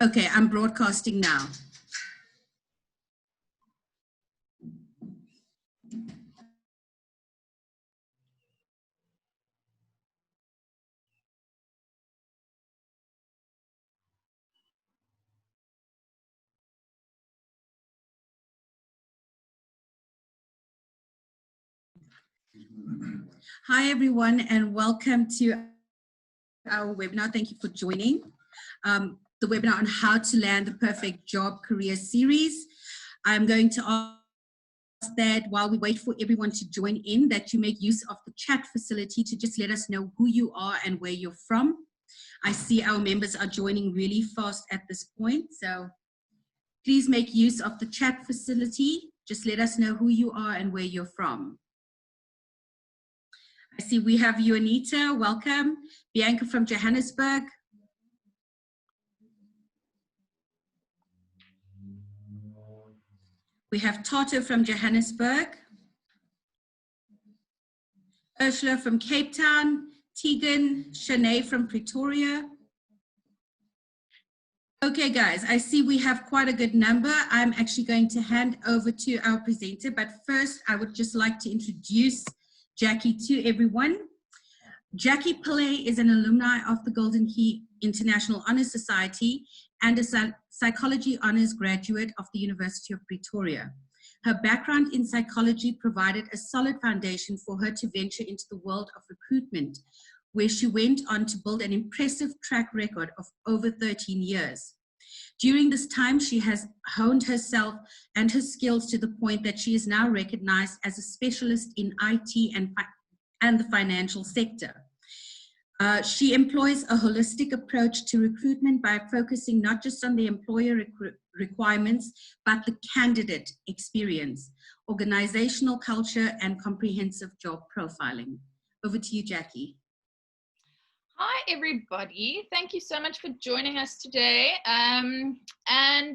Okay, I'm broadcasting now. Hi, everyone, and welcome to our webinar. Thank you for joining the webinar on how to land the perfect job career series. I'm going to ask that while we wait for everyone to join in, that you make use of the chat facility to just let us know who you are and where you're from. I see our members are joining really fast at this point, so please make use of the chat facility. Just let us know who you are and where you're from. I see we have you, Anita. Welcome. Bianca from Johannesburg. We have Tato from Johannesburg. Ursula from Cape Town. Tegan, Shanae from Pretoria. Okay, guys, I see we have quite a good number. I'm actually going to hand over to our presenter, but first I would just like to introduce Jackie to everyone. Jackie Pillay is an alumni of the Golden Key International Honours Society and a psychology honours graduate of the University of Pretoria. Her background in psychology provided a solid foundation for her to venture into the world of recruitment, where she went on to build an impressive track record of over 13 years. During this time, she has honed herself and her skills to the point that she is now recognized as a specialist in IT and the financial sector. She employs a holistic approach to recruitment by focusing not just on the employer requirements, but the candidate experience, organizational culture, and comprehensive job profiling. Over to you, Jackie. Hi, everybody. Thank you so much for joining us today. And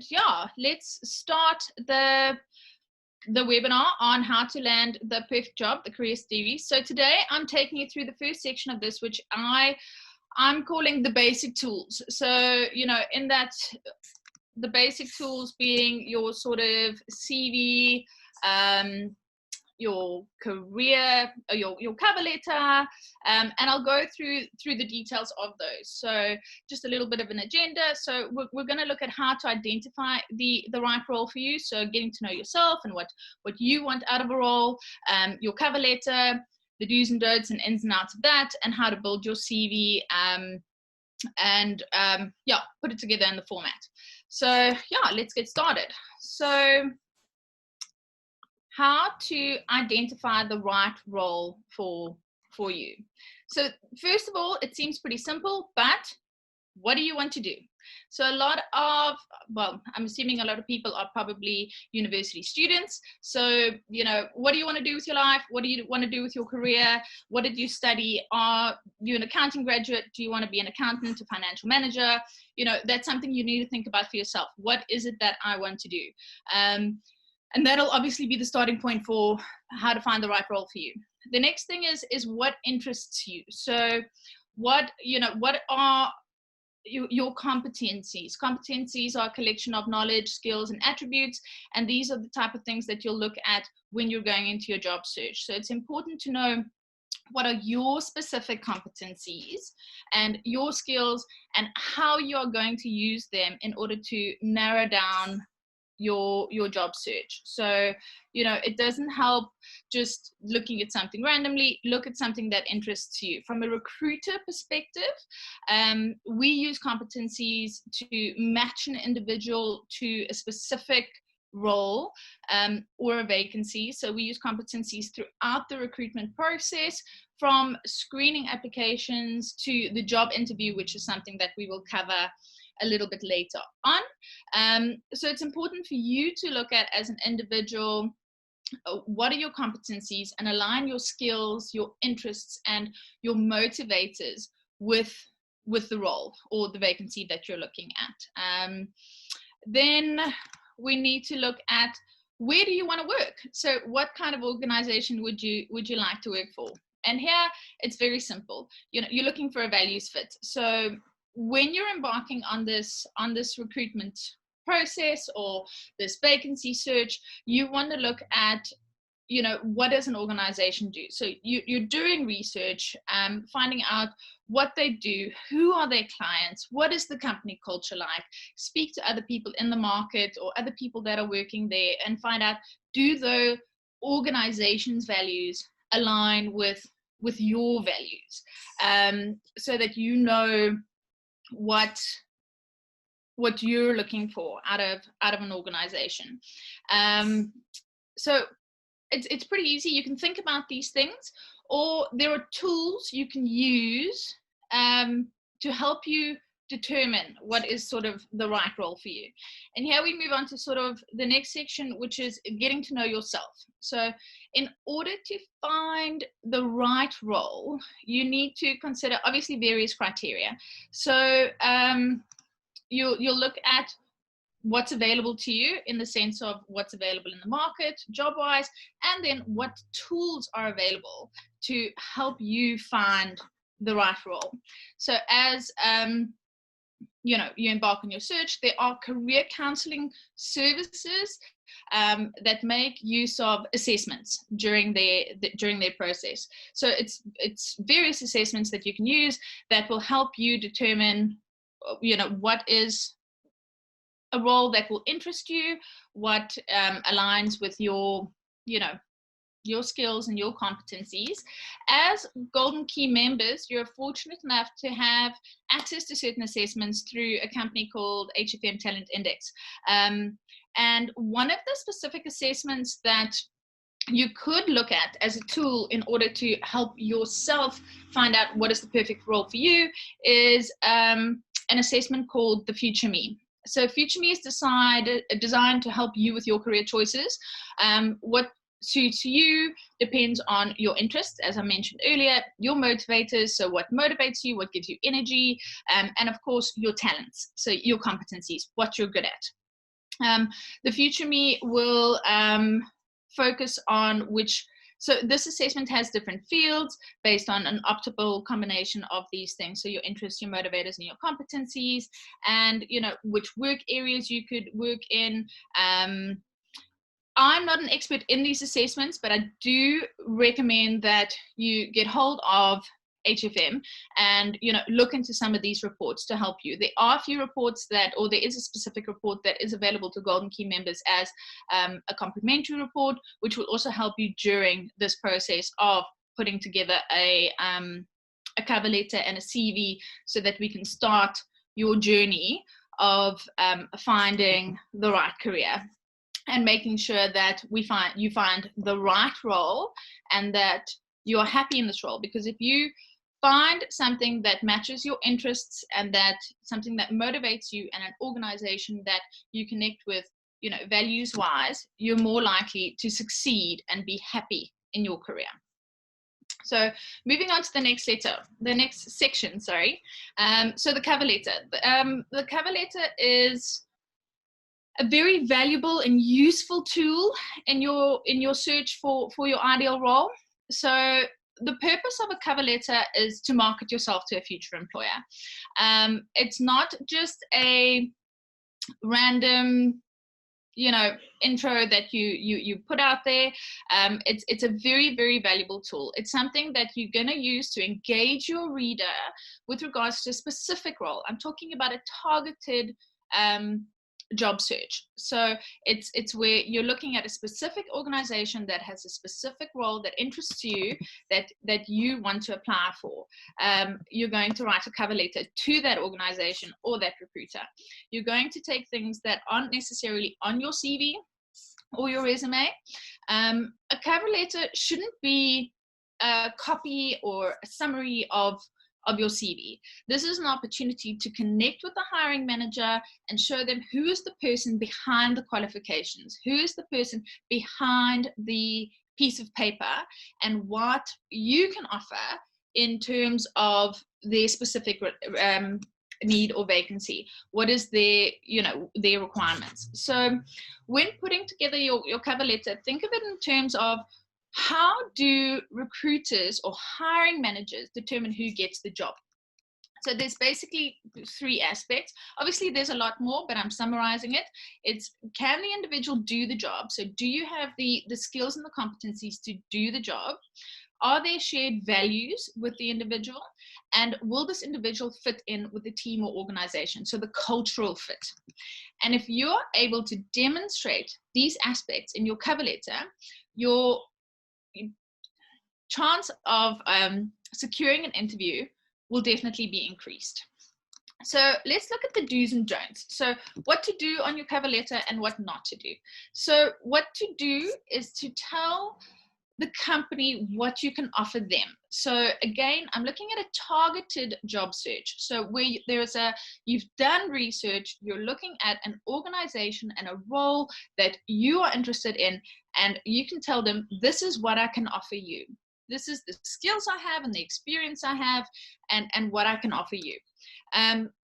yeah, let's start the webinar on how to land the perfect job, the career series. So today I'm taking you through the first section of this, which I'm calling the basic tools. So, you know, in that, the basic tools being your sort of CV, your career, your cover letter, and I'll go through the details of those. So just a little bit of an agenda. So we're going to look at how to identify the right role for you. So getting to know yourself and what you want out of a role, your cover letter, the do's and don'ts and ins and outs of that, and how to build your CV, yeah, put it together in the format. So yeah, let's get started. So how to identify the right role for you. So first of all, it seems pretty simple, but what do you want to do? So a lot of, well, I'm assuming a lot of people are probably university students. So, you know, what do you want to do with your life? What do you want to do with your career? What did you study? Are you an accounting graduate? Do you want to be an accountant, a financial manager? You know, that's something you need to think about for yourself. What is it that I want to do? And that'll obviously be the starting point for how to find the right role for you. The next thing is what interests you. So what are your competencies? Competencies are a collection of knowledge, skills, and attributes. And these are the type of things that you'll look at when you're going into your job search. So it's important to know what are your specific competencies and your skills and how you are going to use them in order to narrow down your job search. So, you know, it doesn't help just looking at something randomly. Look at something that interests you. From a recruiter perspective, we use competencies to match an individual to a specific role or a vacancy. So we use competencies throughout the recruitment process, from screening applications to the job interview, which is something that we will cover a little bit later on. So it's important for you to look at, as an individual, what are your competencies, and align your skills, your interests, and your motivators with the role or the vacancy that you're looking at. Then we need to look at, where do you want to work? So what kind of organization would you like to work for? And here it's very simple. You know, you're looking for a values fit. So when you're embarking on this recruitment process or this vacancy search, you want to look at, you know, what does an organization do? So you're doing research, finding out what they do, who are their clients, what is the company culture like, speak to other people in the market or other people that are working there and find out, do the organization's values align with your values, so that you know what you're looking for out of an organization. So it's pretty easy. You can think about these things, or there are tools you can use to help you determine what is sort of the right role for you. And here we move on to sort of the next section, which is getting to know yourself. So in order to find the right role, you need to consider obviously various criteria. So you'll look at what's available to you in the sense of what's available in the market, job-wise, and then what tools are available to help you find the right role. So as you know, you embark on your search, there are career counseling services that make use of assessments during their process. So it's various assessments that you can use that will help you determine, you know, what is a role that will interest you, what aligns with your, you know, your skills and your competencies. As Golden Key members, you're fortunate enough to have access to certain assessments through a company called HFM Talent Index. And one of the specific assessments that you could look at as a tool in order to help yourself find out what is the perfect role for you is an assessment called the Future Me. So Future Me is designed to help you with your career choices. What suits you depends on your interests, as I mentioned earlier, your motivators, so what motivates you, what gives you energy, and of course your talents, so your competencies, what you're good at. The Future Me will focus on so this assessment has different fields based on an optimal combination of these things. So your interests, your motivators, and your competencies, and, you know, which work areas you could work in. I'm not an expert in these assessments, but I do recommend that you get hold of HFM and, you know, look into some of these reports to help you. There are a few reports or there is a specific report that is available to Golden Key members as a complimentary report, which will also help you during this process of putting together a cover letter and a CV, so that we can start your journey of finding the right career and making sure that you find the right role and that you're happy in this role. Because if you find something that matches your interests and that something that motivates you and an organization that you connect with, you know, values wise, you're more likely to succeed and be happy in your career. So moving on to the next section. So the cover letter. The cover letter is a very valuable and useful tool in your search for your ideal role. So the purpose of a cover letter is to market yourself to a future employer. It's not just a random, you know, intro that you put out there. It's a very, very valuable tool. It's something that you're going to use to engage your reader with regards to a specific role. I'm talking about a targeted job search. So it's where you're looking at a specific organization that has a specific role that interests you, that you want to apply for. You're going to write a cover letter to that organization or that recruiter. You're going to take things that aren't necessarily on your CV or your resume. A cover letter shouldn't be a copy or a summary of your CV. This is an opportunity to connect with the hiring manager and show them who is the person behind the qualifications, who is the person behind the piece of paper, and what you can offer in terms of their specific need or vacancy. What is their requirements? So when putting together your cover letter, think of it in terms of, how do recruiters or hiring managers determine who gets the job? So there's basically 3 aspects. Obviously, there's a lot more, but I'm summarizing it. It's, can the individual do the job? So do you have the skills and the competencies to do the job? Are there shared values with the individual? And will this individual fit in with the team or organization? So the cultural fit. And if you're able to demonstrate these aspects in your cover letter, your chance of securing an interview will definitely be increased. So let's look at the do's and don'ts. So what to do on your cover letter and what not to do. So what to do is to tell the company what you can offer them. So again, I'm looking at a targeted job search. So where you've done research, you're looking at an organization and a role that you are interested in, and you can tell them, this is what I can offer you. This is the skills I have and the experience I have, and what I can offer you.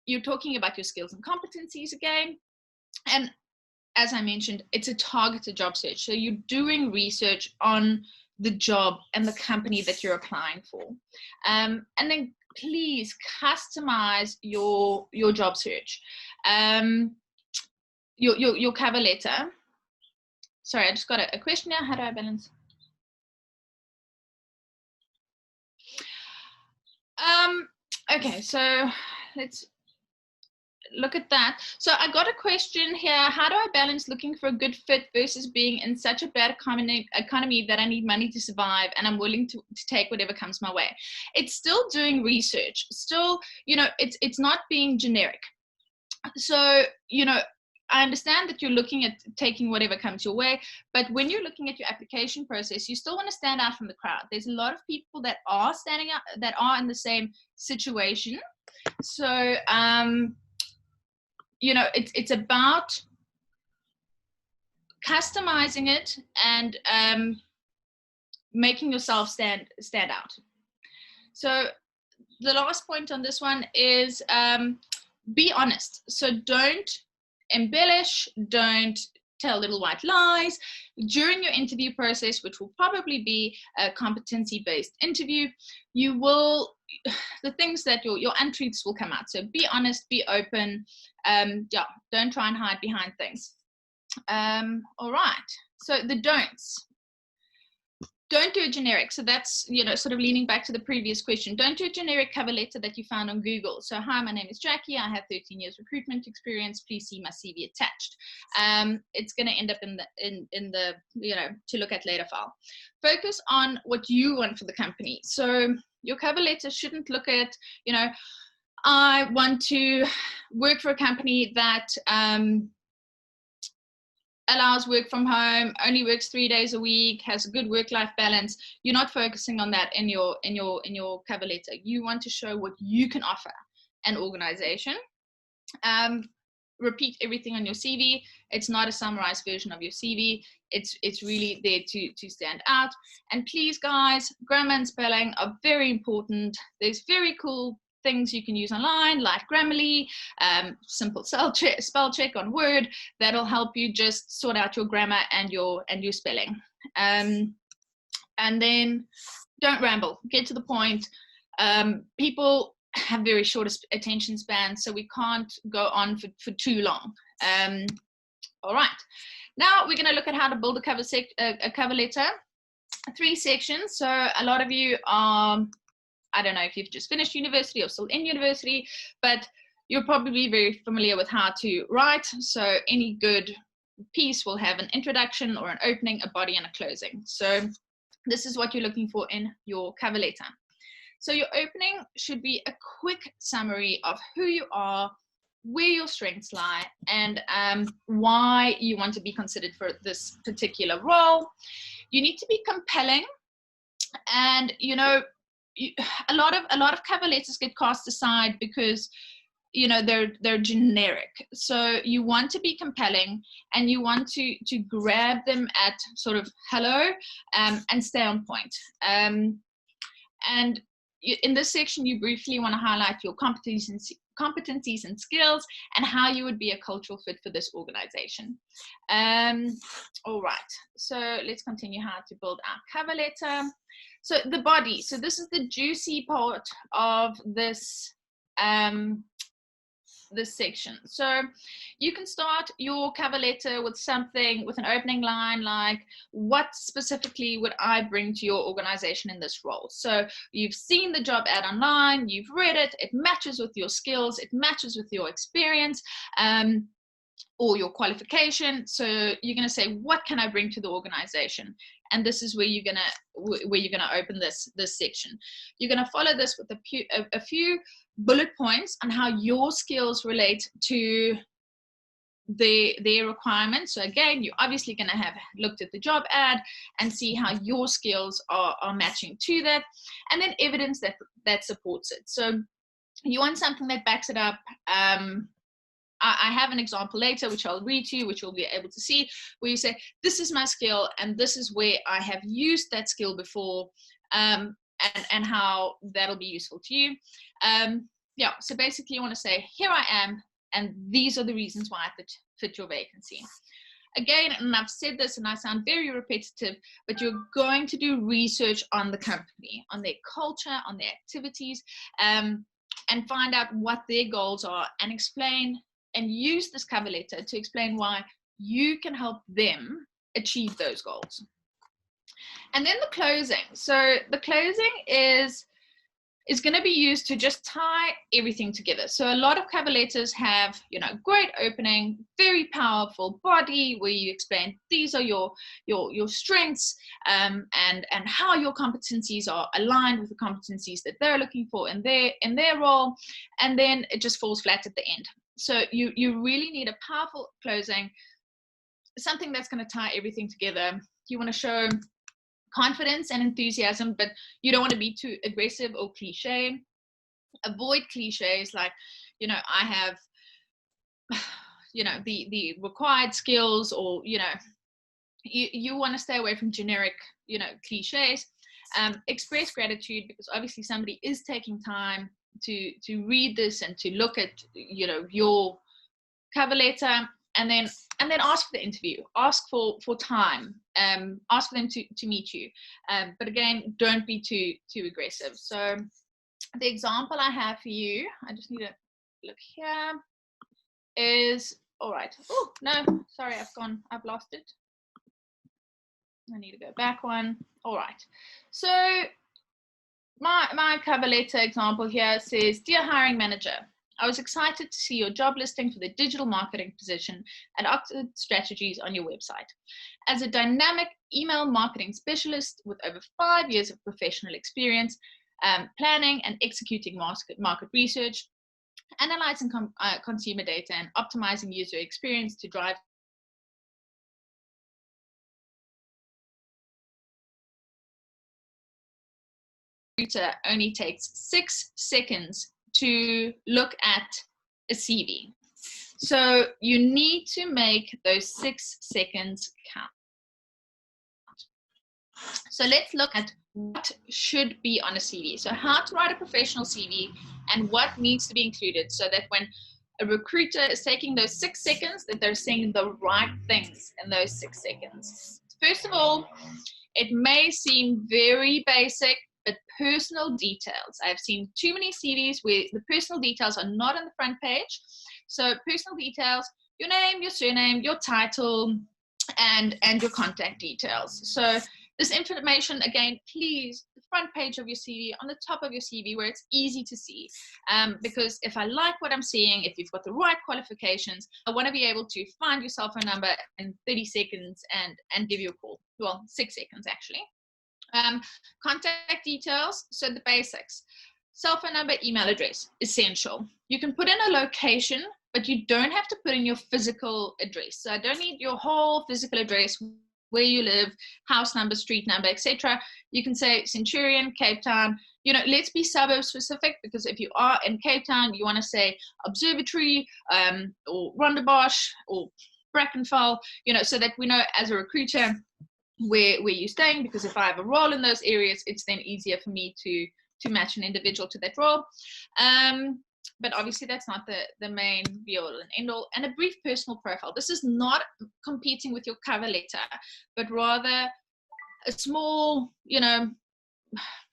You're talking about your skills and competencies again. And as I mentioned, it's a targeted job search. So you're doing research on the job and the company that you're applying for. And then please customize your job search. Your cover letter. Sorry, I just got a question now. How do I balance? Okay, so let's look at that. So I got a question here. How do I balance looking for a good fit versus being in such a bad economy that I need money to survive and I'm willing to take whatever comes my way? It's still doing research. Still, you know, it's not being generic. So, you know, I understand that you're looking at taking whatever comes your way, but when you're looking at your application process, you still want to stand out from the crowd. There's a lot of people that are standing out, that are in the same situation. So, you know, it's about customizing it and making yourself stand out. So the last point on this one is be honest. So don't embellish, don't tell little white lies. During your interview process, which will probably be a competency-based interview, you will, the things that your untruths will come out. So be honest, be open. Yeah, don't try and hide behind things. All right, so the don'ts. Don't do a generic. So that's, you know, sort of leaning back to the previous question. Don't do a generic cover letter that you found on Google. So, hi, my name is Jackie. I have 13 years recruitment experience. Please see my CV attached. It's going to end up in the, you know, to look at later file. Focus on what you want for the company. So your cover letter shouldn't look at, you know, I want to work for a company that allows work from home, only works 3 days a week, has a good work-life balance. You're not focusing on that in your cover letter. You want to show what you can offer an organization. Repeat everything on your CV. It's not a summarized version of your CV. It's really there to stand out. And please, guys, grammar and spelling are very important. There's very cool things you can use online, like Grammarly, simple spell check on Word. That'll help you just sort out your grammar and your spelling. And then don't ramble. Get to the point. People have very short attention spans, so we can't go on for too long. All right. Now we're going to look at how to build a cover letter. 3 sections. So a lot of you are, I don't know if you've just finished university or still in university, but you're probably very familiar with how to write. So any good piece will have an introduction or an opening, a body, and a closing. So this is what you're looking for in your cover letter. So your opening should be a quick summary of who you are, where your strengths lie, and why you want to be considered for this particular role. You need to be compelling, and you know, a lot of cover letters get cast aside because, you know, they're generic. So you want to be compelling, and you want to grab them at sort of hello, and stay on point. And in this section, you briefly want to highlight your competencies and skills, and how you would be a cultural fit for this organization. All right, so let's continue how to build our cover letter. So the body, so this is the juicy part of this this section. So you can start your cover letter with something, with an opening line like, what specifically would I bring to your organization in this role? So you've seen the job ad online, you've read it, it matches with your skills, it matches with your experience, or your qualification. So you're going to say, what can I bring to the organization? And this is where you're going to open this section. You're going to follow this with a few bullet points on how your skills relate to their requirements. So again, you're obviously going to have looked at the job ad and see how your skills are matching to that, and then evidence that supports it. So you want something that backs it up. I have an example later, which I'll read to you, which you'll be able to see, where you say, this is my skill, and this is where I have used that skill before, and how that'll be useful to you. Yeah, so basically you want to say, here I am, and these are the reasons why I fit your vacancy. Again, and I've said this and I sound very repetitive, but you're going to do research on the company, on their culture, on their activities, and find out what their goals are, and explain and use this cover letter to explain why you can help them achieve those goals. And then the closing. So the closing is going to be used to just tie everything together. So a lot of cover letters have, great opening, very powerful body where you explain these are your strengths, and how your competencies are aligned with the competencies that they're looking for in their role, and then it just falls flat at the end. So you really need a powerful closing, something that's going to tie everything together. You want to show confidence and enthusiasm, but you don't want to be too aggressive or cliche. Avoid cliches like, I have, the required skills, or, you want to stay away from generic, cliches. Express gratitude, because obviously somebody is taking time to read this and to look at, your cover letter. And then ask for the interview, ask for time, ask for them to meet you. But again, don't be too aggressive. So the example I have for you, I just need to look here, is, all right. Oh, no, sorry, I've lost it. I need to go back one. All right. So my cover letter example here says, dear hiring manager, I was excited to see your job listing for the digital marketing position at Oxford Strategies on your website. As a dynamic email marketing specialist with over 5 years of professional experience, planning and executing market research, analyzing consumer data, and optimizing user experience to drive only takes 6 seconds to look at a CV. So you need to make those 6 seconds count. So let's look at what should be on a CV. So how to write a professional CV and what needs to be included, so that when a recruiter is taking those 6 seconds, that they're saying the right things in those 6 seconds. First of all, it may seem very basic, but personal details. I've seen too many CVs where the personal details are not on the front page. So personal details, your name, your surname, your title, and your contact details. So this information, again, please, the front page of your CV, on the top of your CV, where it's easy to see. Because if I like what I'm seeing, if you've got the right qualifications, I want to be able to find your cell phone number in 30 seconds and give you a call. Well, 6 seconds actually. Contact details, so the basics. Cell phone number, email address, essential. You can put in a location, but you don't have to put in your physical address. So I don't need your whole physical address, where you live, house number, street number, etc. You can say Centurion, Cape Town. Let's be suburb specific, because if you are in Cape Town, you want to say Observatory, or Rondebosch, or Brackenfell, so that we know as a recruiter where you're staying, because if I have a role in those areas, it's then easier for me to match an individual to that role. But obviously that's not the main be all and end all. And a brief personal profile. This is not competing with your cover letter, but rather a small,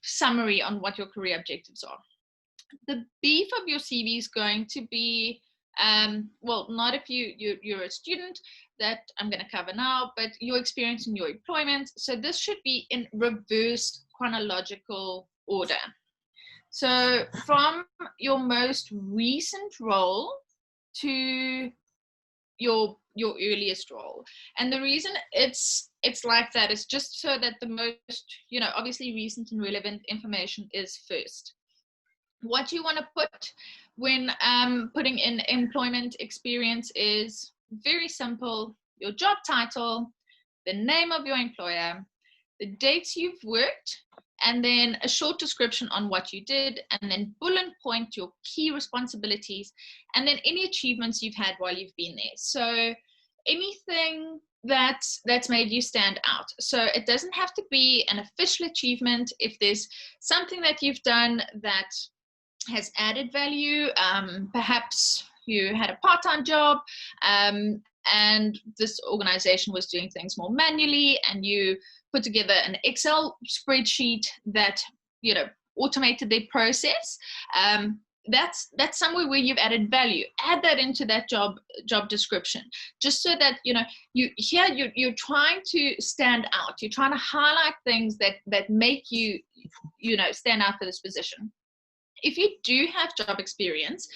summary on what your career objectives are. the beef of your CV is going to be, well, not if you're a student, that I'm going to cover now, but your experience in your employment. So this should be in reverse chronological order. So from your most recent role to your earliest role. And the reason it's like that is just so that the most, obviously recent and relevant information is first. What you want to put when putting in employment experience is very simple: your job title, the name of your employer, the dates you've worked, and then a short description on what you did, and then bullet point your key responsibilities, and then any achievements you've had while you've been there. So anything that's made you stand out. So it doesn't have to be an official achievement. If there's something that you've done that has added value, perhaps you had a part-time job, and this organization was doing things more manually, and you put together an Excel spreadsheet that automated their process. That's somewhere where you've added value. Add that into that job description, just so that you're trying to stand out. You're trying to highlight things that make you stand out for this position. If you do have job experience,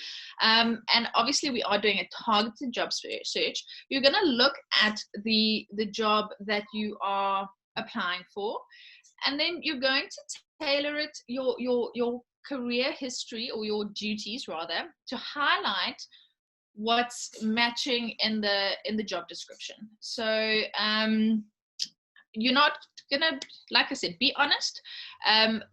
and obviously we are doing a targeted job search, you're going to look at the job that you are applying for, and then you're going to tailor it, your career history, or your duties rather, to highlight what's matching in the job description. So you're not gonna, like I said, be honest,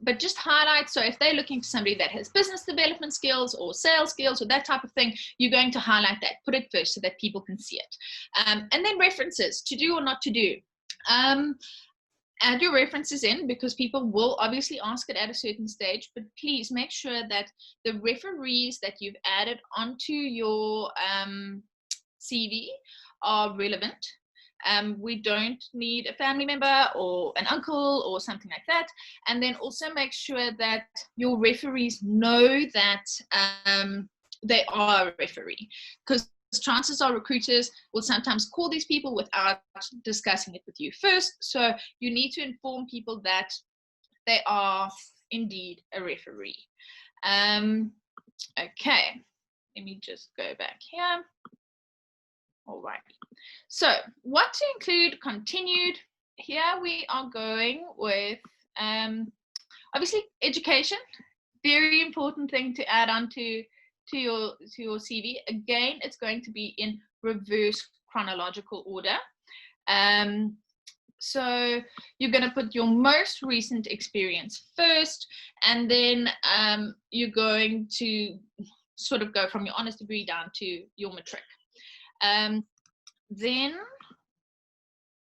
but just highlight. So if they're looking for somebody that has business development skills or sales skills or that type of thing, you're going to highlight that, put it first so that people can see it. And then references, to do or not to do. Add your references in, because people will obviously ask it at a certain stage, but please make sure that the referees that you've added onto your CV are relevant. We don't need a family member or an uncle or something like that. And then also make sure that your referees know that they are a referee, because chances are recruiters will sometimes call these people without discussing it with you first. So you need to inform people that they are indeed a referee. Okay, let me just go back here. All right. So what to include continued? Here we are going with obviously education, very important thing to add on to your CV. Again, it's going to be in reverse chronological order. So you're going to put your most recent experience first, and then you're going to sort of go from your honest degree down to your matric. Then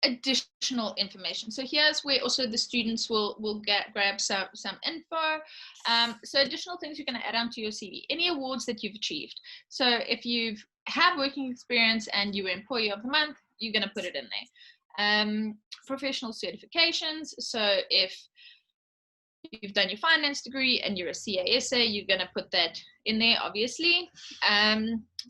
additional information. So here's where also the students will grab some info. So additional things you're going to add onto your CV. Any awards that you've achieved. So if you have working experience and you were Employee of the Month, you're going to put it in there. Professional certifications. So if you've done your finance degree and you're a CASA, you're going to put that in there, obviously.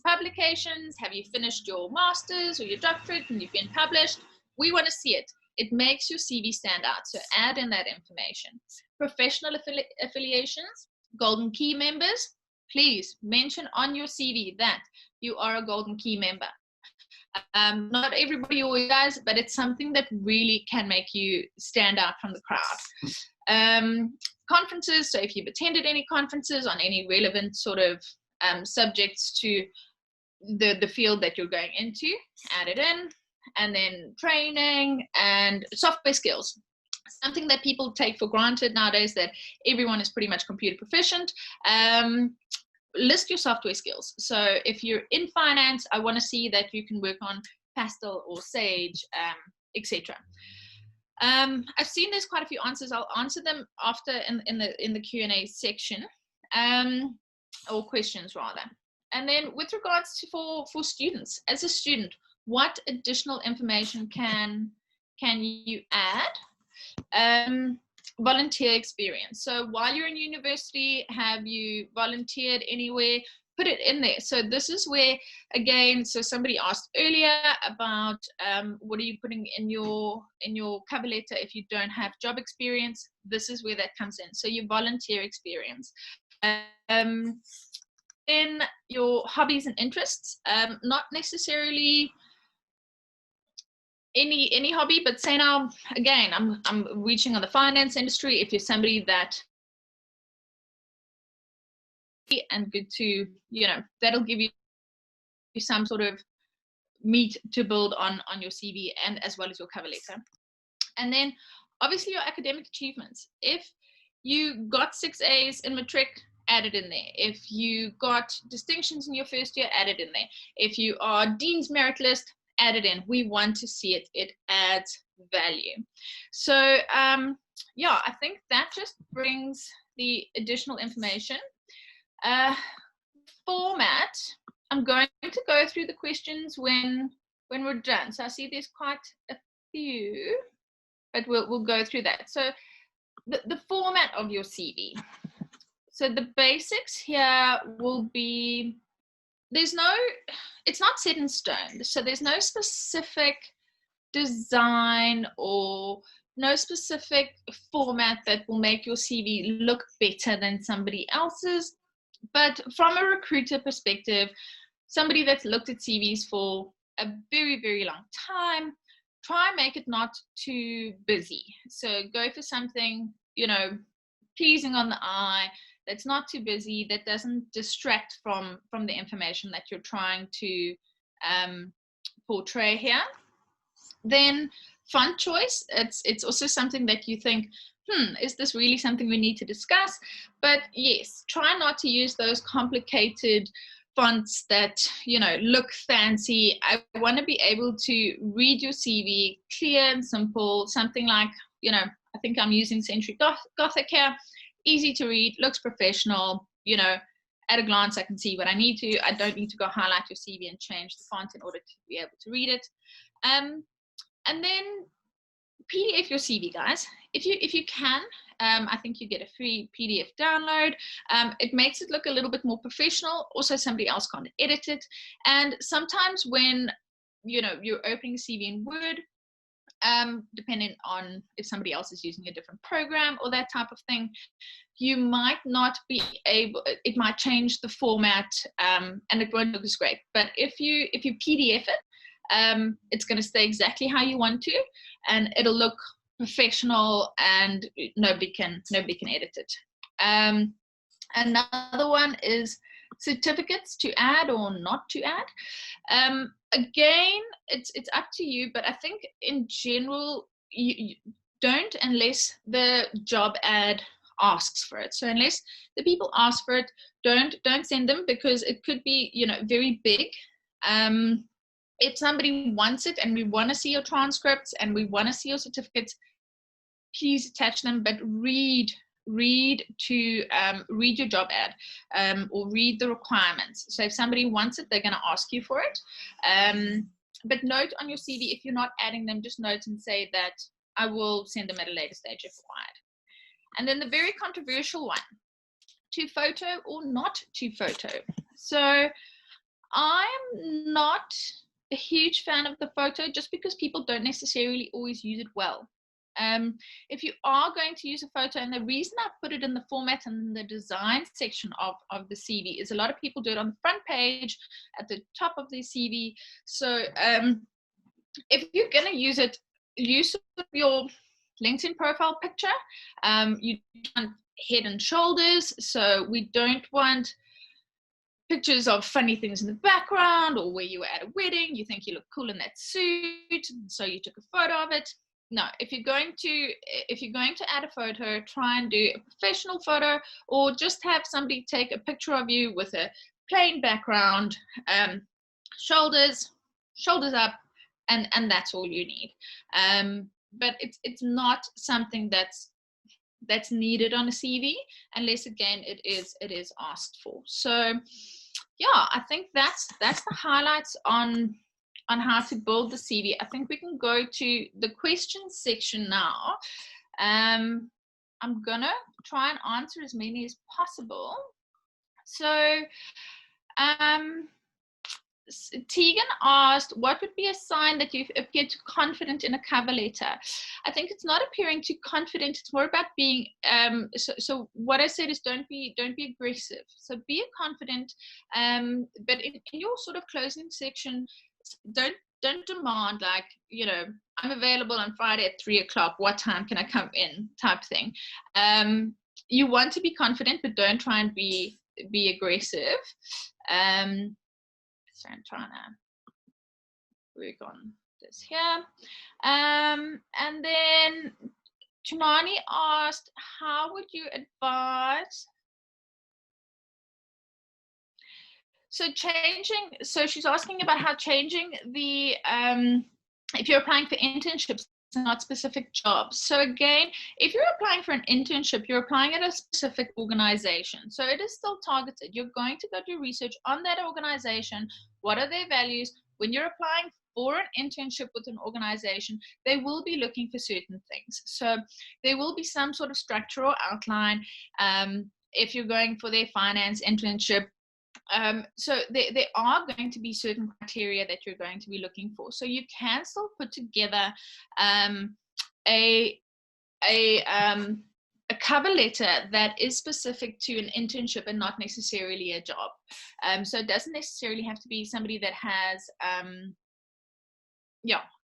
Publications, have you finished your master's or your doctorate and you've been published? We want to see it. It makes your CV stand out, so add in that information. Professional affiliations, Golden Key members, please mention on your CV that you are a Golden Key member. Not everybody always does, but it's something that really can make you stand out from the crowd. Conferences, so if you've attended any conferences on any relevant sort of subjects to the field that you're going into, add it in. And then training and software skills, something that people take for granted nowadays, that everyone is pretty much computer proficient. List your software skills. So if you're in finance, I want to see that you can work on Pastel or Sage, etc. I've seen there's quite a few answers. I'll answer them after in the Q&A section, or questions rather. And then with regards to for students, as a student, what additional information can you add? volunteer experience. So while you're in university, have you volunteered anywhere? Put it in there. So this is where, again, so somebody asked earlier about what are you putting in your cover letter if you don't have job experience. This is where that comes in. So your volunteer experience. In your hobbies and interests, not necessarily any hobby, but say now, again, I'm reaching on the finance industry. If you're somebody that, and good to, that'll give you some sort of meat to build on your CV and as well as your cover letter. And then obviously your academic achievements. If you got 6 A's in matric, add it in there. If you got distinctions in your first year, add it in there. If you are Dean's Merit List, add it in. We want to see it. It adds value. So yeah, I think that just brings the additional information. Format, I'm going to go through the questions when we're done. So I see there's quite a few, but we'll go through that. So the format of your CV. So the basics here will be, it's not set in stone. So there's no specific design or no specific format that will make your CV look better than somebody else's. But from a recruiter perspective, somebody that's looked at CVs for a very, very long time, try and make it not too busy. So go for something, pleasing on the eye, that's not too busy, that doesn't distract from the information that you're trying to portray here. Then font choice, it's also something that you think, is this really something we need to discuss? But yes, try not to use those complicated fonts that, look fancy. I want to be able to read your CV clear and simple, something like, I think I'm using Century Gothic here, easy to read, looks professional, at a glance I can see what I need to. I don't need to go highlight your CV and change the font in order to be able to read it. And then PDF your CV, guys. If you can, I think you get a free PDF download. It makes it look a little bit more professional. Also, somebody else can't edit it. And sometimes when you're opening a CV in Word, depending on if somebody else is using a different program or that type of thing, you might not be able, it might change the format and it won't look as great. But if you PDF it, it's going to stay exactly how you want to, and it'll look professional and nobody can edit it. Another one is certificates to add or not to add. Again, it's up to you, but I think in general you don't, unless the job ad asks for it. So unless the people ask for it, don't send them, because it could be very big. If somebody wants it and we want to see your transcripts and we want to see your certificates, please attach them, but read your job ad, or read the requirements. So if somebody wants it, they're going to ask you for it. But note on your CV, if you're not adding them, just note and say that I will send them at a later stage if required. And then the very controversial one, to photo or not to photo. So I'm not a huge fan of the photo, just because people don't necessarily always use it well. If you are going to use a photo, and the reason I put it in the format and the design section of the CV is a lot of people do it on the front page at the top of their CV. So if you're going to use it, use your LinkedIn profile picture. You want head and shoulders, so we don't want pictures of funny things in the background, or where you were at a wedding, you think you look cool in that suit, so you took a photo of it. No, if you're going to add a photo, try and do a professional photo, or just have somebody take a picture of you with a plain background, shoulders up, and that's all you need. But it's not something that's needed on a CV, unless again it is asked for. So yeah, I think that's the highlights on how to build the CV. I think we can go to the questions section now. I'm gonna try and answer as many as possible. So Tegan asked, what would be a sign that you've appeared too confident in a cover letter? I think it's not appearing too confident. It's more about being, so what I said is don't be aggressive. So be confident, but in your sort of closing section, don't demand like, you know, I'm available on Friday at 3 o'clock. What time can I come in? Type thing. You want to be confident, but don't try and be aggressive. So I'm trying to work on this here. And then Chunani asked, how would you advise? So she's asking about how changing the, if you're applying for internships, not specific jobs. So again, if you're applying for an internship, you're applying at a specific organization. So it is still targeted. You're going to go do research on that organization. What are their values? When you're applying for an internship with an organization, they will be looking for certain things. So there will be some sort of structure or outline. If you're going for their finance internship, so there are going to be certain criteria that you're going to be looking for. So you can still put together a cover letter that is specific to an internship and not necessarily a job. So it doesn't necessarily have to be somebody that has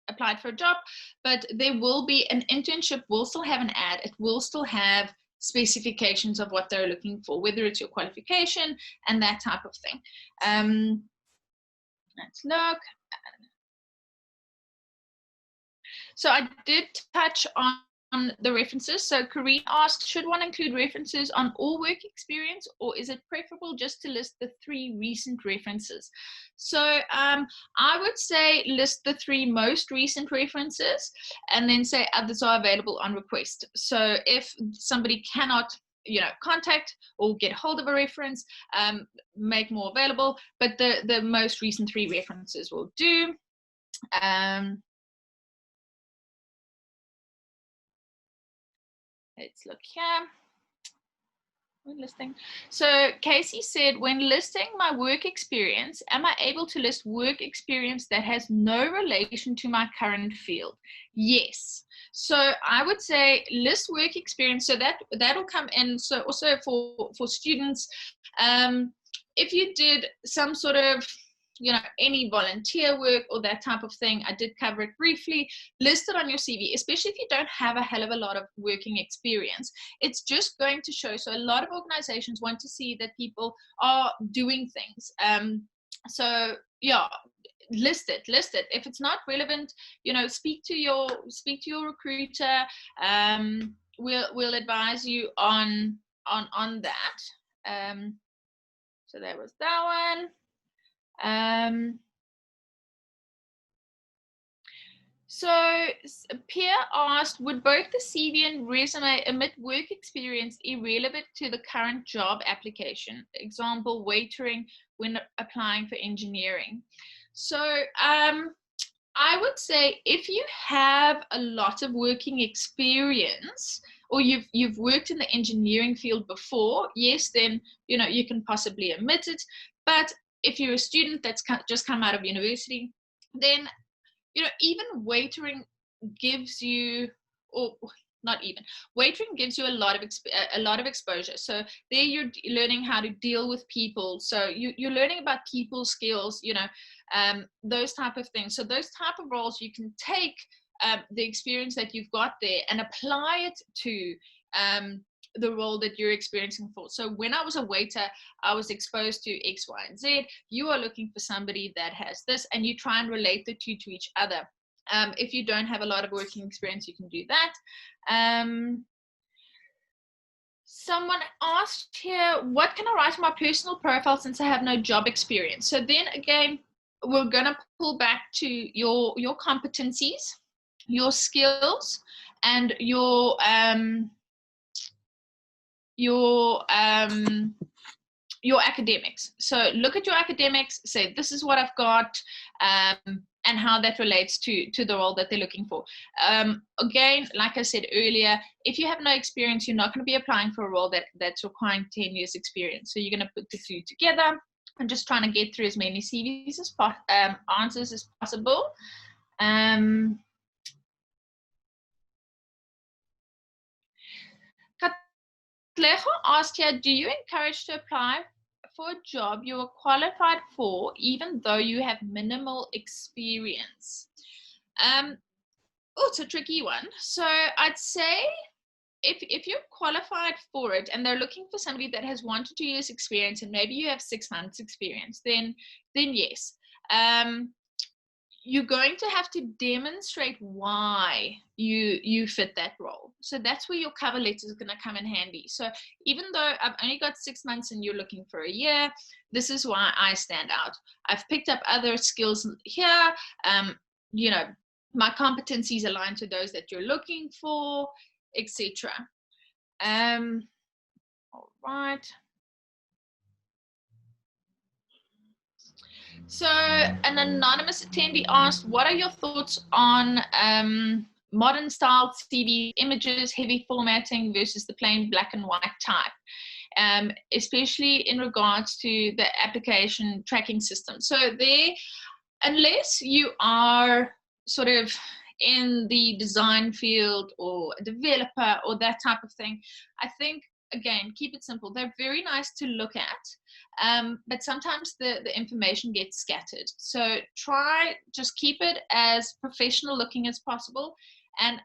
applied for a job, but there will be an internship will still have an ad. It will still have specifications of what they're looking for, whether it's your qualification and that type of thing. Let's look. So I did touch on the references. So Corrine asked, should one include references on all work experience, or is it preferable just to list the 3 recent references? So I would say list the 3 most recent references and then say others are available on request. So if somebody cannot, you know, contact or get hold of a reference, make more available, but the most recent 3 references will do. Let's look here. When listing. So Casey said, when listing my work experience, am I able to list work experience that has no relation to my current field? Yes. So I would say list work experience. So that'll come in. So also for students, if you did some sort of, you know, any volunteer work or that type of thing, I did cover it briefly, list it on your CV, especially if you don't have a hell of a lot of working experience. It's just going to show. So a lot of organizations want to see that people are doing things. So yeah, list it. If it's not relevant, you know, speak to your recruiter. We'll advise you on that. So that was that one. So Pierre asked, would both the CV and resume omit work experience irrelevant to the current job application? Example, waitering when applying for engineering. So I would say if you have a lot of working experience, or you've worked in the engineering field before, yes, then, you know, you can possibly omit it. But if you're a student that's just come out of university, then, you know, even waitering gives you, or not even, waitering gives you a lot of exposure. So there you're learning how to deal with people. So you're learning about people skills, you know, those type of things. So those type of roles, you can take the experience that you've got there and apply it to the role that you're experiencing for. So when I was a waiter, I was exposed to X, Y, and Z. You are looking for somebody that has this, and you try and relate the two to each other. If you don't have a lot of working experience, you can do that. Someone asked here, what can I write in my personal profile since I have no job experience? So then again, we're gonna pull back to your competencies, your skills, and your academics. So look at your academics, say, this is what I've got. and how that relates to the role that they're looking for. Again, like I said earlier, if you have no experience, you're not going to be applying for a role that's requiring 10 years experience. So you're going to put the two together and just trying to get through as many CVs as answers as possible. Katlego asked here, do you encourage to apply for a job you are qualified for even though you have minimal experience? Oh, it's a tricky one. So I'd say if you're qualified for it and they're looking for somebody that has 1 to 2 years experience and maybe you have 6 months experience, then yes. You're going to have to demonstrate why you fit that role. So that's where your cover letter is going to come in handy. So even though I've only got 6 months and you're looking for a year, this is why I stand out. I've picked up other skills here. You know, my competencies align to those that you're looking for, etc. All right. So an anonymous attendee asked, what are your thoughts on modern style CV images, heavy formatting versus the plain black and white type, especially in regards to the application tracking system? So there, unless you are sort of in the design field or a developer or that type of thing, I think, again, keep it simple. They're very nice to look at, but sometimes the information gets scattered. So just keep it as professional looking as possible. And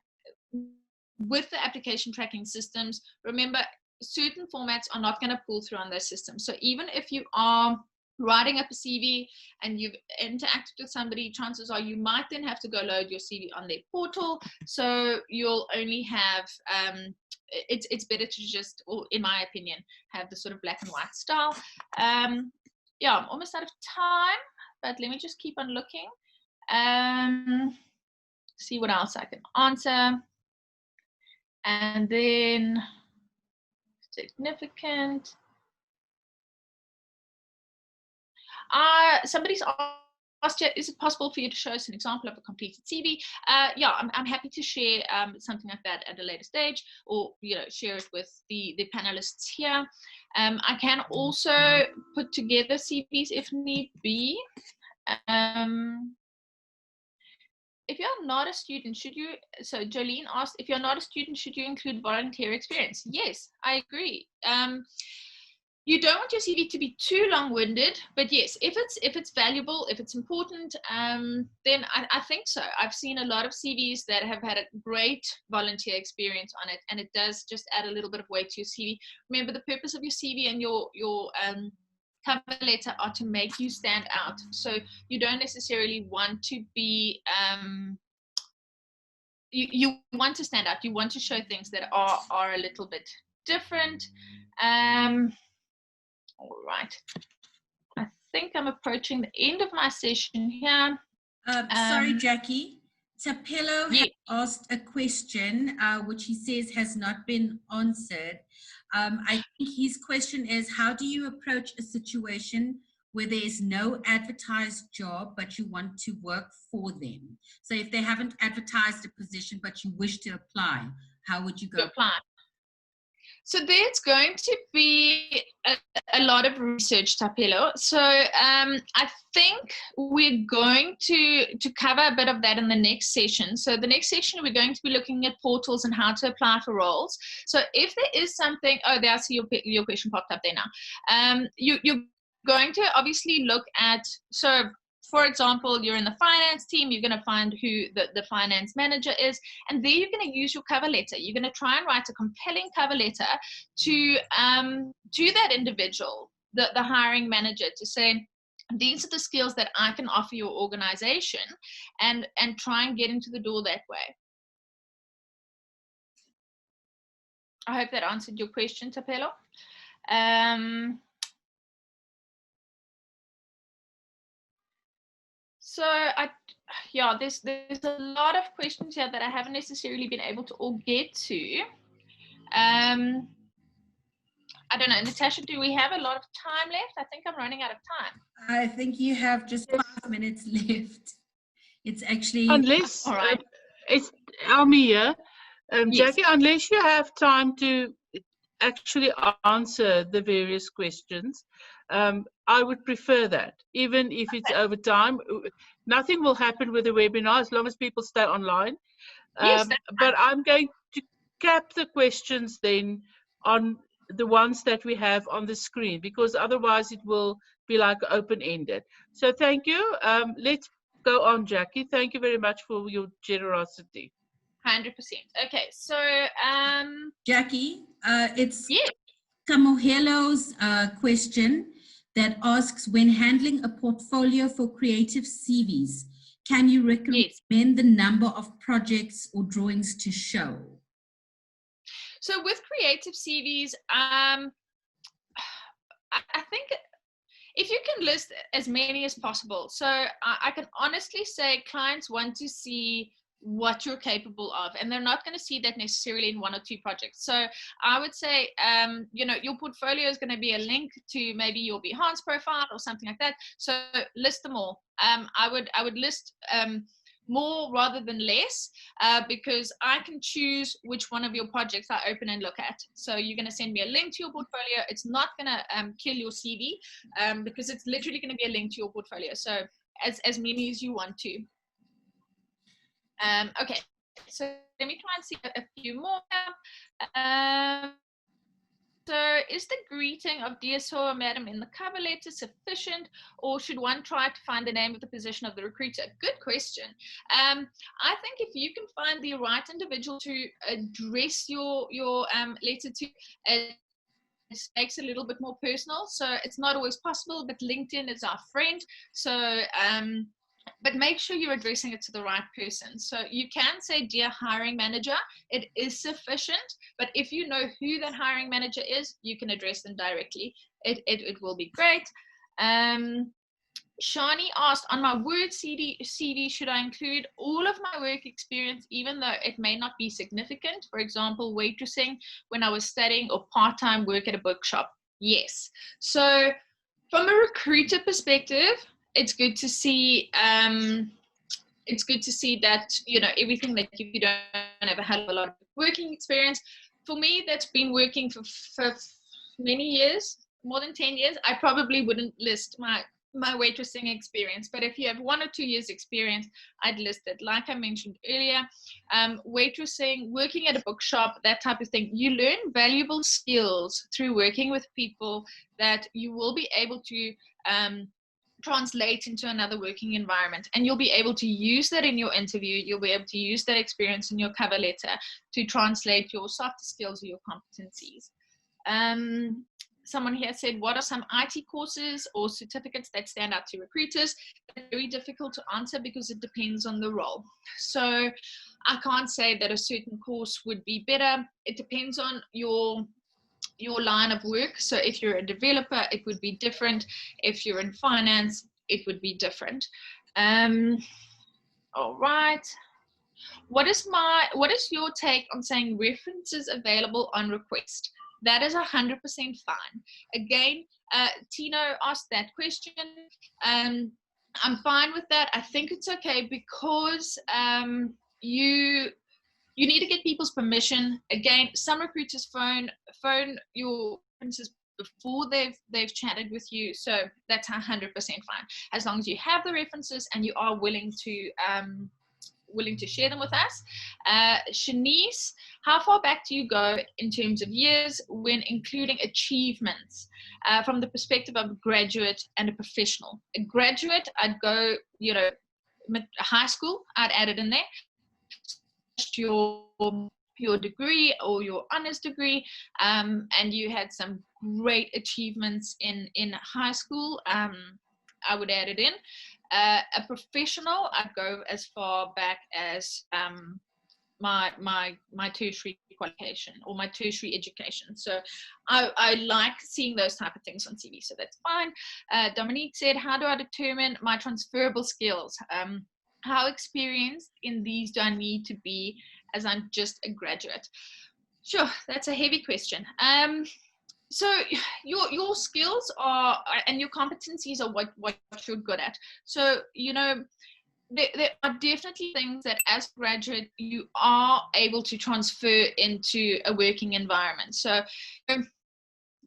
with the application tracking systems, remember, certain formats are not going to pull through on those systems. So even if you are writing up a CV and you've interacted with somebody, chances are you might then have to go load your CV on their portal. So you'll only have, it's better to just, or in my opinion, have the sort of black and white style. Yeah, I'm almost out of time, but let me just keep on looking. See what else I can answer. And then significant. Somebody's asked you, is it possible for you to show us an example of a completed CV? Yeah, I'm happy to share something like that at a later stage, or share it with the panelists here. I can also put together CVs if need be. If you're not a student, should you, so Jolene asked, if you're not a student, should you include volunteer experience? Yes, I agree. You don't want your CV to be too long-winded, but yes, if it's valuable, if it's important, then I think so. I've seen a lot of CVs that have had a great volunteer experience on it, and it does just add a little bit of weight to your CV. Remember, the purpose of your CV and your cover letter are to make you stand out. So you don't necessarily want to be, you want to stand out. You want to show things that are a little bit different. All right. I think I'm approaching the end of my session here. Sorry, Jackie. Tapelo has asked a question, which he says has not been answered. I think his question is, how do you approach a situation where there is no advertised job, but you want to work for them? So if they haven't advertised a position, but you wish to apply, how would you go? Apply. So there's going to be a lot of research, Tapelo. So I think we're going to cover a bit of that in the next session. So the next session, we're going to be looking at portals and how to apply for roles. So if there is something, oh, there, I see your question popped up there now. You're going to obviously look at, so for example, you're in the finance team, you're going to find who the finance manager is, and there you're going to use your cover letter. You're going to try and write a compelling cover letter to that individual, the hiring manager, to say, these are the skills that I can offer your organization, and try and get into the door that way. I hope that answered your question, Tapelo. So yeah, there's a lot of questions here that I haven't necessarily been able to all get to. I don't know, Natasha, do we have a lot of time left? I think I'm running out of time. I think you have just 5 minutes left. It's actually... Unless, All right. it's Almi here. Yes. Jackie, unless you have time to actually answer the various questions, I would prefer that, even if it's over time. Nothing will happen with the webinar as long as people stay online. Yes, But I'm going to cap the questions then on the ones that we have on the screen, because otherwise it will be like open-ended. So thank you. Let's go on, Jackie. Thank you very much for your generosity. 100%. Okay, so Jackie, it's yeah. Kamohelo's question that asks, when handling a portfolio for creative CVs, can you recommend the number of projects or drawings to show? So with creative CVs, I think if you can list as many as possible. So I can honestly say clients want to see what you're capable of, and they're not going to see that necessarily in 1 or 2 projects. So I would say, you know, your portfolio is going to be a link to maybe your Behance profile or something like that. So list them all. I would list more rather than less, because I can choose which one of your projects I open and look at. So you're going to send me a link to your portfolio. It's not going to kill your CV, because it's literally going to be a link to your portfolio. So as many as you want to. Okay, so let me try and see a few more. So is the greeting of "Dear Sir, Madam" in the cover letter sufficient, or should one try to find the name of the position of the recruiter? Good question. I think if you can find the right individual to address your letter to, it makes it a little bit more personal. So it's not always possible, but LinkedIn is our friend. So but make sure you're addressing it to the right person. So you can say "Dear hiring manager," it is sufficient, but if you know who that hiring manager is, you can address them directly. It will be great. Shani asked, on my Word CV, should I include all of my work experience, even though it may not be significant? For example, waitressing when I was studying, or part-time work at a bookshop. Yes. So from a recruiter perspective, it's good to see that, you know, everything that you don't have a hell of a lot of working experience. For me, that's been working for many years, more than 10 years. I probably wouldn't list my waitressing experience, but if you have 1 or 2 years experience, I'd list it. Like I mentioned earlier, waitressing, working at a bookshop, that type of thing. You learn valuable skills through working with people that you will be able to translate into another working environment, and you'll be able to use that in your interview. You'll be able to use that experience in your cover letter to translate your soft skills or your competencies. Someone here said, what are some IT courses or certificates that stand out to recruiters? It's very difficult to answer because it depends on the role. So I can't say that a certain course would be better. It depends on your line of work. So if you're a developer, it would be different. If you're in finance, it would be different. All right. What is your take on saying references available on request? That is 100% fine. Again, Tino asked that question. I'm fine with that. I think it's okay because you need to get people's permission. Again, some recruiters phone your references before they've chatted with you, so that's 100% fine, as long as you have the references and you are willing to share them with us. Shanice, how far back do you go in terms of years when including achievements from the perspective of a graduate and a professional? A graduate, I'd go, you know, high school, I'd add it in there. Your degree or your honors degree, and you had some great achievements in high school, I would add it in. A professional, I'd go as far back as my tertiary qualification or my tertiary education. So I like seeing those type of things on CV, so that's fine. Dominique said, how do I determine my transferable skills? How experienced in these do I need to be as I'm just a graduate? Sure, that's a heavy question. So your skills are and your competencies are what you're good at. So there are definitely things that as a graduate you are able to transfer into a working environment. So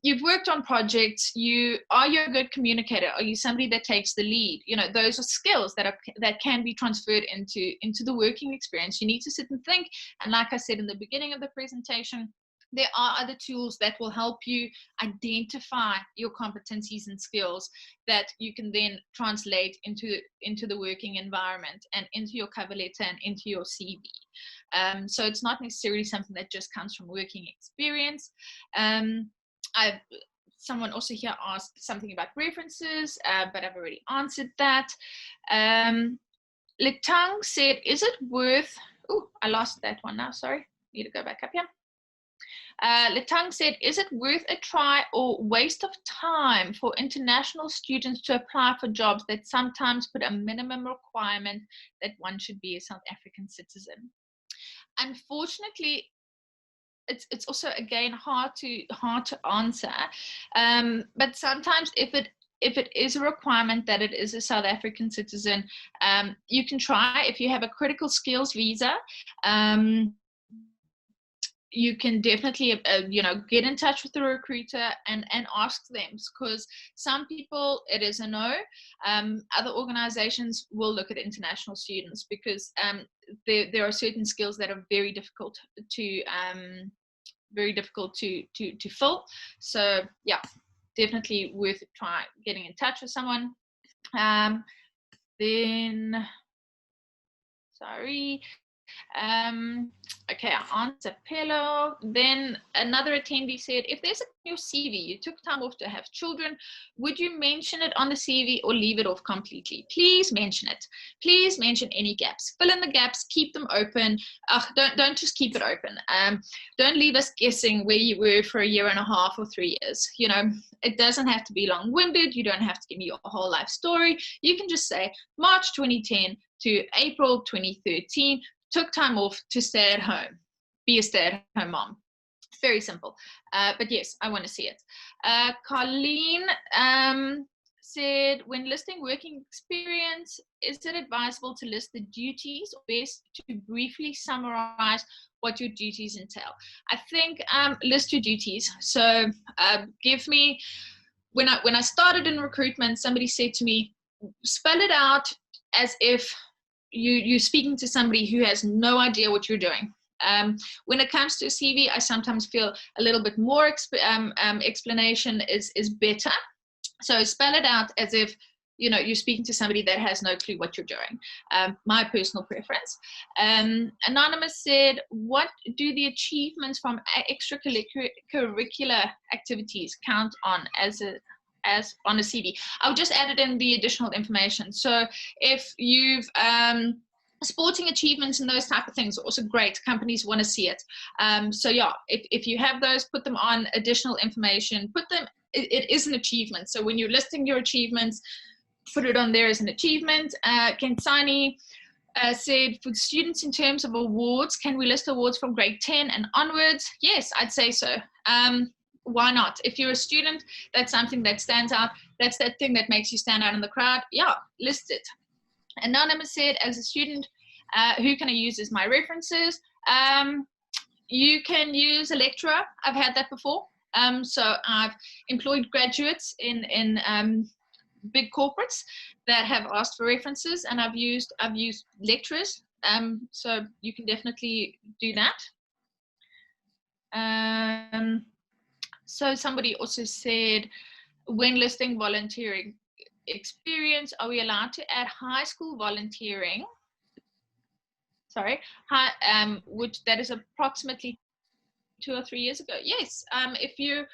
you've worked on projects. Are you a good communicator? Are you somebody that takes the lead? Those are skills that can be transferred into the working experience. You need to sit and think. And like I said in the beginning of the presentation, there are other tools that will help you identify your competencies and skills that you can then translate into the working environment and into your cover letter and into your CV. So it's not necessarily something that just comes from working experience. Someone also here asked something about references, but I've already answered that. Letang said, is it worth, I lost that one now, sorry, need to go back up here. Letang said, is it worth a try or waste of time for international students to apply for jobs that sometimes put a minimum requirement that one should be a South African citizen? Unfortunately, it's also again hard to answer, but sometimes if it is a requirement that it is a South African citizen, you can try. If you have a critical skills visa, you can definitely get in touch with the recruiter and ask them, because some people it is a no. Other organizations will look at international students because there are certain skills that are very difficult to fill. So yeah, definitely worth a try getting in touch with someone. Then sorry. Okay, I answered Pello. Then another attendee said, if there's a new CV, you took time off to have children, would you mention it on the CV or leave it off completely? Please mention it. Please mention any gaps. Fill in the gaps, keep them open. Don't just keep it open. Don't leave us guessing where you were for a year and a half or 3 years. It doesn't have to be long-winded. You don't have to give me your whole life story. You can just say March 2010 to April 2013, took time off to stay at home, be a stay-at-home mom. Very simple. But yes, I want to see it. Colleen said, when listing working experience, is it advisable to list the duties or best to briefly summarize what your duties entail? I think list your duties. So give me, when I started in recruitment, somebody said to me, spell it out as if you're speaking to somebody who has no idea what you're doing. When it comes to a CV, I sometimes feel a little bit more explanation is better. So spell it out as if you're speaking to somebody that has no clue what you're doing. My personal preference. Anonymous said, what do the achievements from extracurricular activities count on as on a CV? I'll just add it in the additional information. So if you've sporting achievements and those type of things are also great. Companies want to see it. So yeah, if you have those, put them on additional information. It is an achievement. So when you're listing your achievements, put it on there as an achievement. Kensani said, for students in terms of awards, can we list awards from grade 10 and onwards? Yes, I'd say so. Why not? If you're a student, that's something that stands out. That's that thing that makes you stand out in the crowd. Yeah, list it. Anonymous said, as a student, who can I use as my references? You can use a lecturer. I've had that before. So I've employed graduates in big corporates that have asked for references, and I've used lecturers. So you can definitely do that. So somebody also said, when listing volunteering experience, are we allowed to add high school volunteering? Sorry, which that is approximately 2 or 3 years ago. Yes, if you're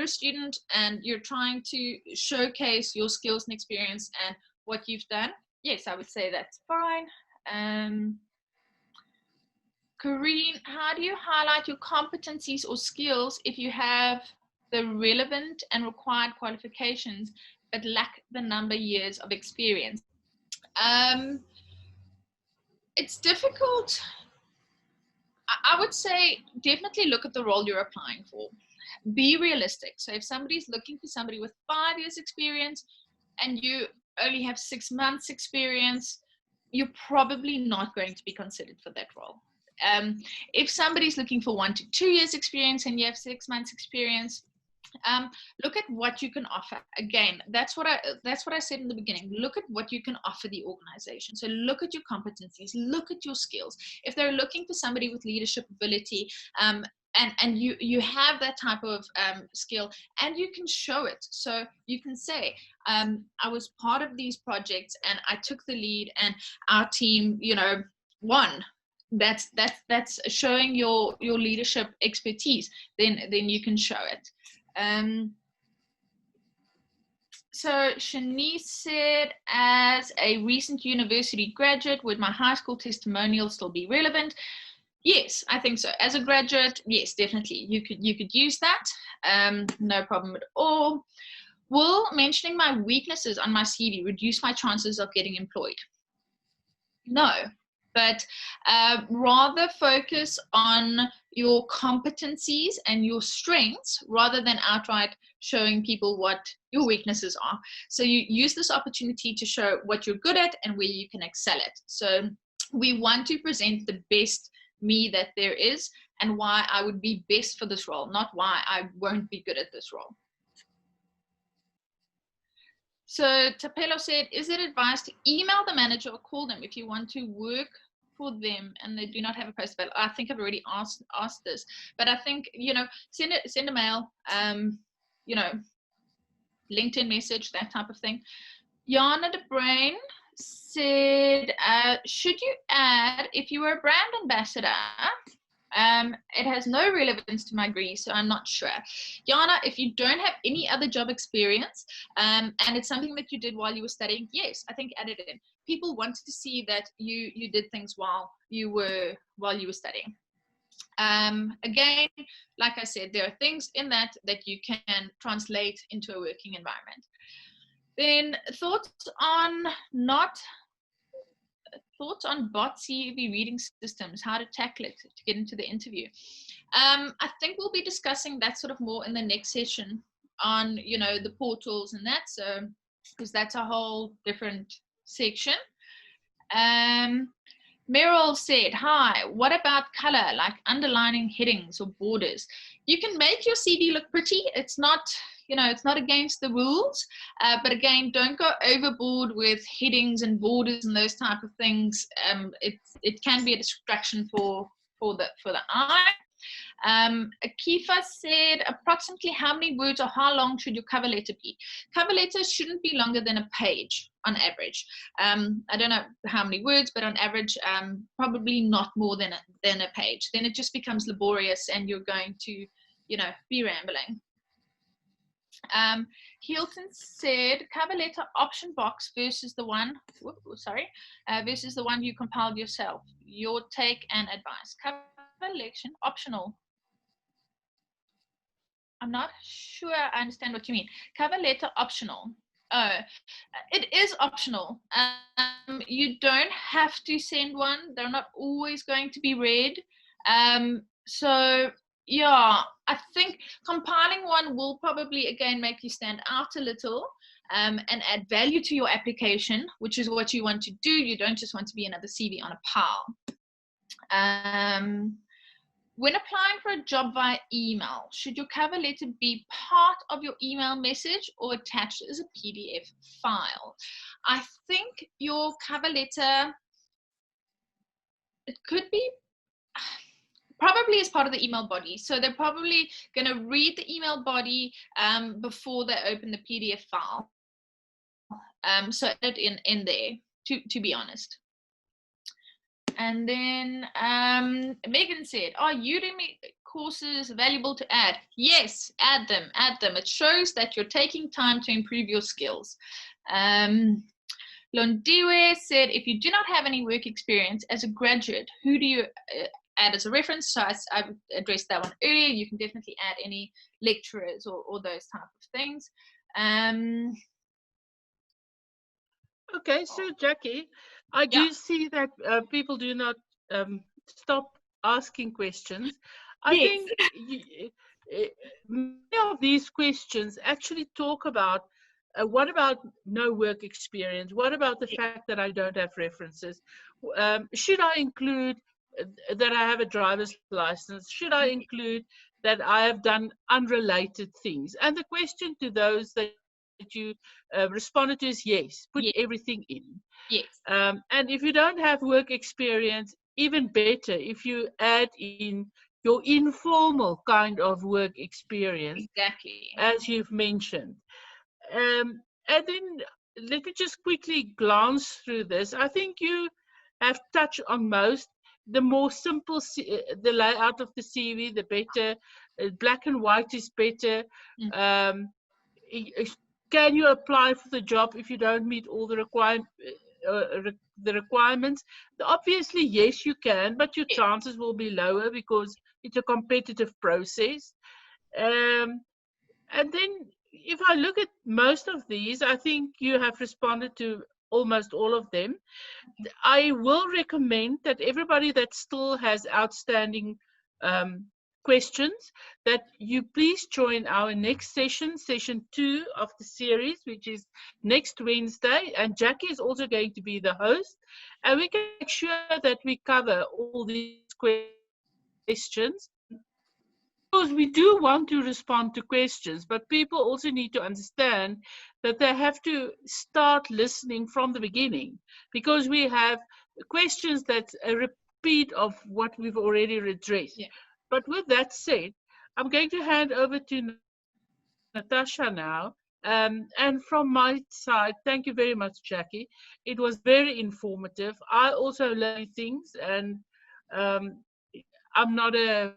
a student and you're trying to showcase your skills and experience and what you've done, yes, I would say that's fine. Kareen, how do you highlight your competencies or skills if you have the relevant and required qualifications but lack the number of years of experience? It's difficult. I would say definitely look at the role you're applying for. Be realistic. So if somebody's looking for somebody with 5 years experience and you only have 6 months experience, you're probably not going to be considered for that role. If somebody's looking for 1 to 2 years experience and you have 6 months experience, look at what you can offer. Again, that's what I said in the beginning. Look at what you can offer the organization. So look at your competencies, look at your skills. If they're looking for somebody with leadership ability, and you have that type of skill, and you can show it. So you can say, I was part of these projects and I took the lead and our team, won. That's showing your leadership expertise. Then you can show it. So Shanice said, as a recent university graduate, would my high school testimonial still be relevant? Yes, I think so. As a graduate, yes, definitely. You could use that. No problem at all. Will mentioning my weaknesses on my CV reduce my chances of getting employed? No, but rather focus on your competencies and your strengths rather than outright showing people what your weaknesses are. So you use this opportunity to show what you're good at and where you can excel at. So we want to present the best me that there is and why I would be best for this role, not why I won't be good at this role. So Tapelo said, is it advised to email the manager or call them if you want to work for them and they do not have a post available? I think I've already asked this, but I think, send a mail, LinkedIn message, that type of thing. Jana de Brain said, should you add, if you were a brand ambassador, it has no relevance to my degree, so I'm not sure. Jana, if you don't have any other job experience, and it's something that you did while you were studying, yes, I think add it in. People want to see that you did things while you were studying. Again, like I said, there are things in that you can translate into a working environment. Then thoughts on bot CV reading systems, how to tackle it to get into the interview. I think we'll be discussing that sort of more in the next session on, the portals and that. So, because that's a whole different section. Meryl said, hi, what about color, like underlining headings or borders? You can make your CV look pretty. It's not, it's not against the rules, but again, don't go overboard with headings and borders and those type of things. It can be a distraction for the eye. Akifa said, approximately how many words or how long should your cover letter be? Cover letters shouldn't be longer than a page on average. I don't know how many words, but on average, probably not more than a page. Then it just becomes laborious and you're going to, be rambling. Hilton said, cover letter option box versus the one, versus the one you compiled yourself. Your take and advice. Cover letter optional. I'm not sure I understand what you mean. Cover letter optional. It is optional. You don't have to send one. They're not always going to be read. So yeah, I think compiling one will probably again make you stand out a little and add value to your application, which is what you want to do. You don't just want to be another CV on a pile. When applying for a job via email, should your cover letter be part of your email message or attached as a PDF file? I think your cover letter, it could be probably as part of the email body. So they're probably going to read the email body before they open the PDF file. So add it in there, to be honest. And then Megan said, are Udemy courses valuable to add? Yes, add them. It shows that you're taking time to improve your skills. Londiwe said, if you do not have any work experience as a graduate, who do you add as a reference? So I've addressed that one earlier. You can definitely add any lecturers or those type of things. Okay, so Jackie, I do see that people do not stop asking questions. I think many of these questions actually talk about what about no work experience? What about the fact that I don't have references? Should I include that I have a driver's license? Should I include that I have done unrelated things? And the question to those that you responded to is yes, put Yes. everything in. Yes. And if you don't have work experience, even better if you add in your informal kind of work experience, Exactly. as you've mentioned. And then let me just quickly glance through this. I think you have touched on most. The more simple the layout of the CV, the better. Black and white is better. Can you apply for the job if you don't meet all the requirements? Obviously, yes, you can, but your chances will be lower because it's a competitive process. And then if I look at most of these, I think you have responded to almost all of them. I will recommend that everybody that still has outstanding questions, that you please join our next session, session 2 of the series, which is next Wednesday. And Jackie is also going to be the host. And we can make sure that we cover all these questions. Because we do want to respond to questions, but people also need to understand that they have to start listening from the beginning, because we have questions that's a repeat of what we've already addressed. Yeah. But with that said, I'm going to hand over to Natasha now. And from my side, thank you very much, Jackie. It was very informative. I also learned things, and I'm not a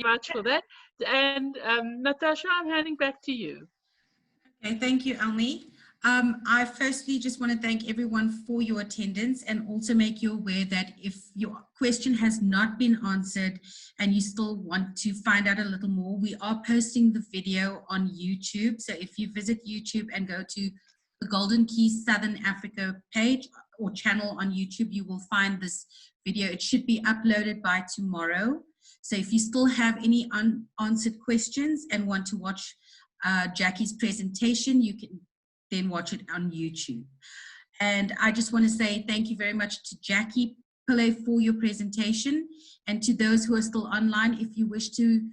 much for that. And Natasha, I'm handing back to you. Okay, thank you, Almi. I firstly just want to thank everyone for your attendance, and also make you aware that if your question has not been answered and you still want to find out a little more, we are posting the video on YouTube. So if you visit YouTube and go to the Golden Key Southern Africa page or channel on YouTube, you will find this video. It should be uploaded by tomorrow. So if you still have any unanswered questions and want to watch Jackie's presentation, you can then watch it on YouTube. And I just want to say thank you very much to Jackie Pillay for your presentation, and to those who are still online. If you wish to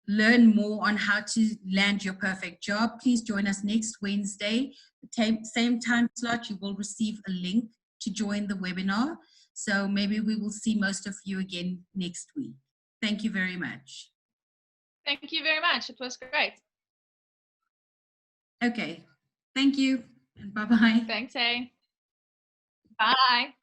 learn more on how to land your perfect job, please join us next Wednesday, the same time slot. You will receive a link to join the webinar. So maybe we will see most of you again next week. Thank you very much. Thank you very much. It was great. Okay, thank you, and bye-bye. Thanks, hey. Bye.